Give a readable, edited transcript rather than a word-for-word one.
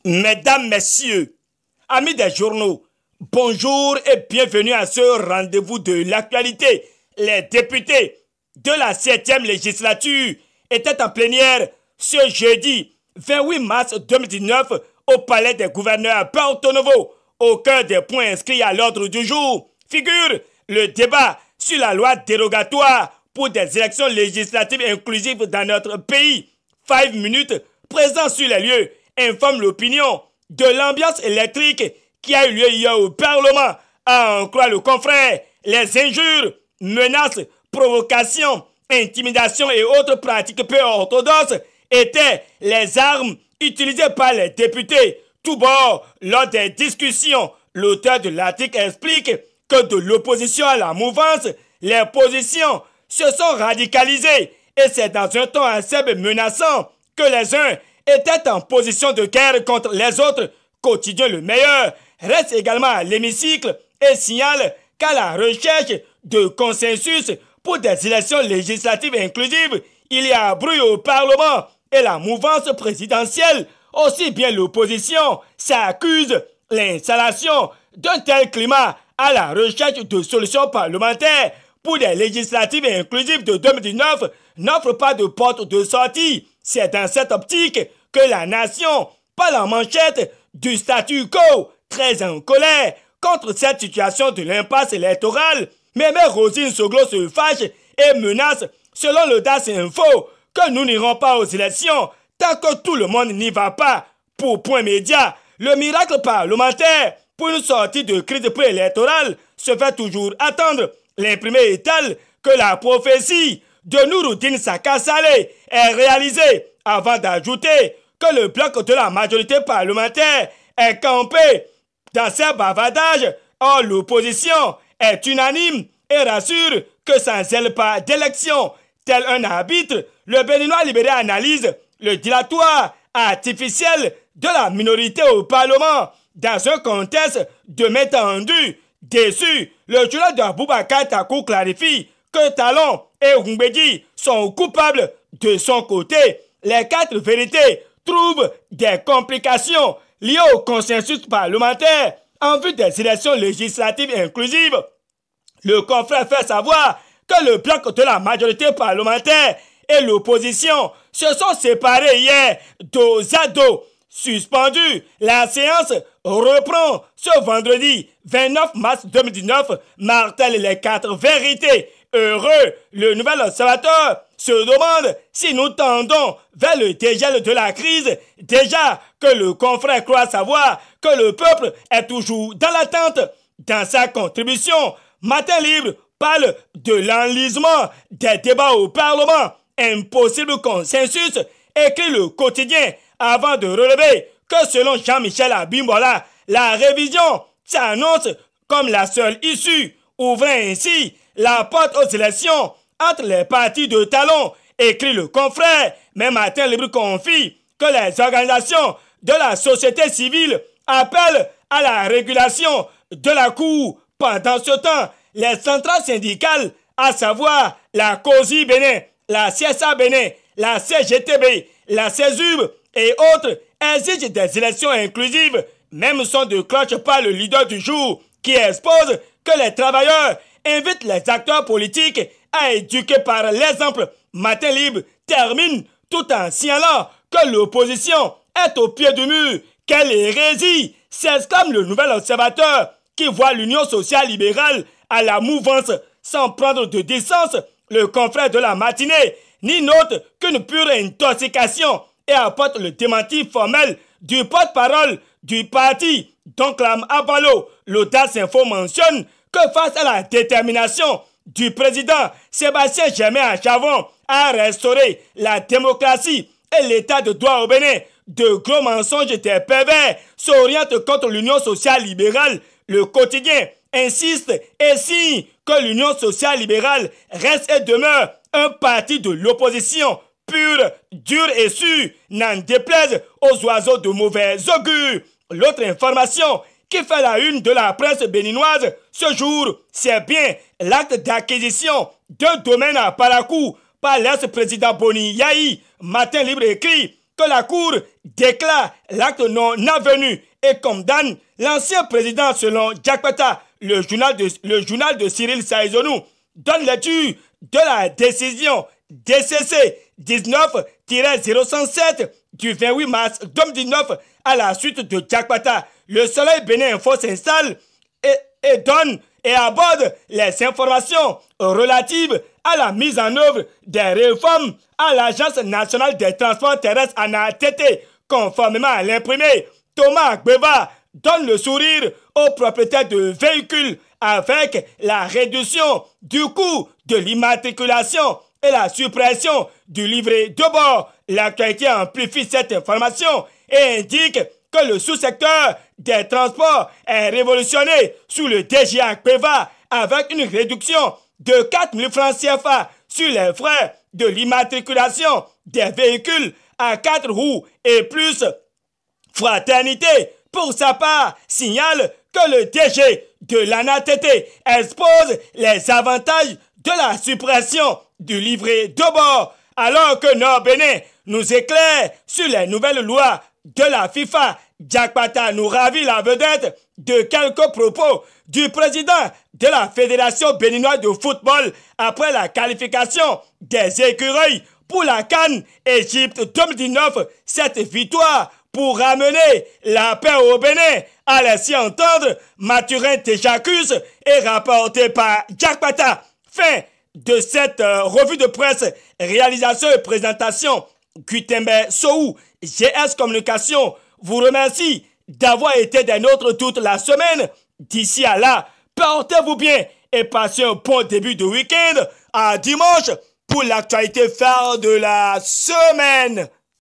Mesdames, Messieurs, amis des journaux, bonjour et bienvenue à ce rendez-vous de l'actualité. Les députés de la 7e législature étaient en plénière ce jeudi 28 mars 2019 au palais des gouverneurs à Porto Novo. Au cœur des points inscrits à l'ordre du jour figure le débat sur la loi dérogatoire pour des élections législatives inclusives dans notre pays. 5 minutes présent sur les lieux informe l'opinion de l'ambiance électrique qui a eu lieu hier au Parlement. À en croire le confrère, les injures, menaces, provocations, intimidations et autres pratiques peu orthodoxes étaient les armes utilisées par les députés. Tout bord, lors des discussions, l'auteur de l'article explique que de l'opposition à la mouvance, les positions se sont radicalisées et c'est dans un ton assez menaçant que les uns étaient en position de guerre contre les autres. Quotidien Le Meilleur reste également à l'hémicycle et signale qu'à la recherche de consensus pour des élections législatives inclusives, il y a bruit au Parlement et la mouvance présidentielle. Aussi bien l'opposition s'accuse l'installation d'un tel climat à la recherche de solutions parlementaires pour des législatives inclusives de 2019 n'offre pas de porte de sortie. C'est dans cette optique que la nation, par la manchette du statu quo, très en colère contre cette situation de l'impasse électorale, Mémé Rosine Soglo se fâche et menace, selon l'Audace Info, que nous n'irons pas aux élections tant que tout le monde n'y va pas. Pour Point Média, le miracle parlementaire pour une sortie de crise préélectorale se fait toujours attendre. L'imprimé étale que la prophétie de Nouroudine Saka Saleh est réalisée avant d'ajouter que le bloc de la majorité parlementaire est campé dans ses bavardages. Or, l'opposition est unanime et rassure que sans elle pas d'élection. Tel un arbitre, le Béninois libéré analyse le dilatoire artificiel de la minorité au Parlement dans un contexte de main-tendue. Déçu, le journal d'Aboubacar Takou clarifie que Talon et Oumbedi sont coupables. De son côté, les 4 vérités trouvent des complications liées au consensus parlementaire en vue des élections législatives inclusives. Le confrère fait savoir que le bloc de la majorité parlementaire et l'opposition se sont séparés hier dos à dos. Suspendu, la séance reprend ce vendredi 29 mars 2019, martèle les 4 vérités. Heureux, le nouvel observateur se demande si nous tendons vers le dégel de la crise, déjà que le confrère croit savoir que le peuple est toujours dans l'attente. Dans sa contribution, Matin Libre parle de l'enlisement des débats au Parlement. Impossible consensus, écrit le quotidien avant de relever que selon Jean-Michel Abimbola, la révision s'annonce comme la seule issue, ouvrant ainsi la porte aux élections entre les partis de talon, écrit le confrère. Mais Matin Libre confie que les organisations de la société civile appellent à la régulation de la Cour. Pendant ce temps, les centrales syndicales, à savoir la COSI Bénin, la CSA Bénin, la CGTB, la CESUB et autres, exigent des élections inclusives. Même son de cloche par le leader du jour qui expose que les travailleurs invitent les acteurs politiques à éduquer par l'exemple. Matin Libre termine tout en signalant que l'opposition est au pied du mur. Quelle hérésie, s'exclame le nouvel observateur qui voit l'Union sociale libérale à la mouvance sans prendre de distance. Le confrère de la matinée n'y note qu'une pure intoxication et apporte le démenti formel du porte-parole du parti, Donclam Abalo. L'Audace Info mentionne que face à la détermination du président Sébastien Germain Achavon à restaurer la démocratie et l'état de droit au Bénin, de gros mensonges des pervers s'orientent contre l'Union sociale libérale. Le quotidien insiste et signe que l'Union sociale libérale reste et demeure un parti de l'opposition pure, dure et sûre, n'en déplaise aux oiseaux de mauvais augure. L'autre information qui fait la une de la presse béninoise ce jour, c'est bien l'acte d'acquisition d'un domaine à Parakou par l'ex-président Boni Yahi. Matin Libre écrit que la Cour déclare l'acte non avenu et condamne l'ancien président selon Diakpata. Le journal de Cyril Saïzonou donne lecture de la décision DCC 19-067 du 28 mars 2019 à la suite de Diakpata. Le Soleil Bénin Info s'installe et donne et aborde les informations relatives à la mise en œuvre des réformes à l'Agence nationale des transports terrestres ANATT. Conformément à l'imprimé, Thomas Gbeva donne le sourire aux propriétaires de véhicules avec la réduction du coût de l'immatriculation et la suppression du livret de bord. L'actualité amplifie cette information et indique que le sous-secteur des transports est révolutionné sous le DGA Gbeva avec une réduction de 4 000 francs CFA sur les frais de l'immatriculation des véhicules à 4 roues et plus. Fraternité, pour sa part, signale que le DG de l'ANATT expose les avantages de la suppression du livret de bord, alors que Nord Bénin nous éclaire sur les nouvelles lois de la FIFA. Diakpata nous ravit la vedette de quelques propos du président de la Fédération béninoise de football après la qualification des écureuils pour la CAN Égypte 2019. Cette victoire pour ramener la paix au Bénin a laissé entendre Mathurin Téjacus et rapporté par Diakpata. Fin de cette revue de presse, réalisation et présentation Guitembe Soou, GS Communication vous remercie d'avoir été des nôtres toute la semaine. D'ici à là, portez-vous bien et passez un bon début de week-end. À dimanche pour l'actualité phare de la semaine.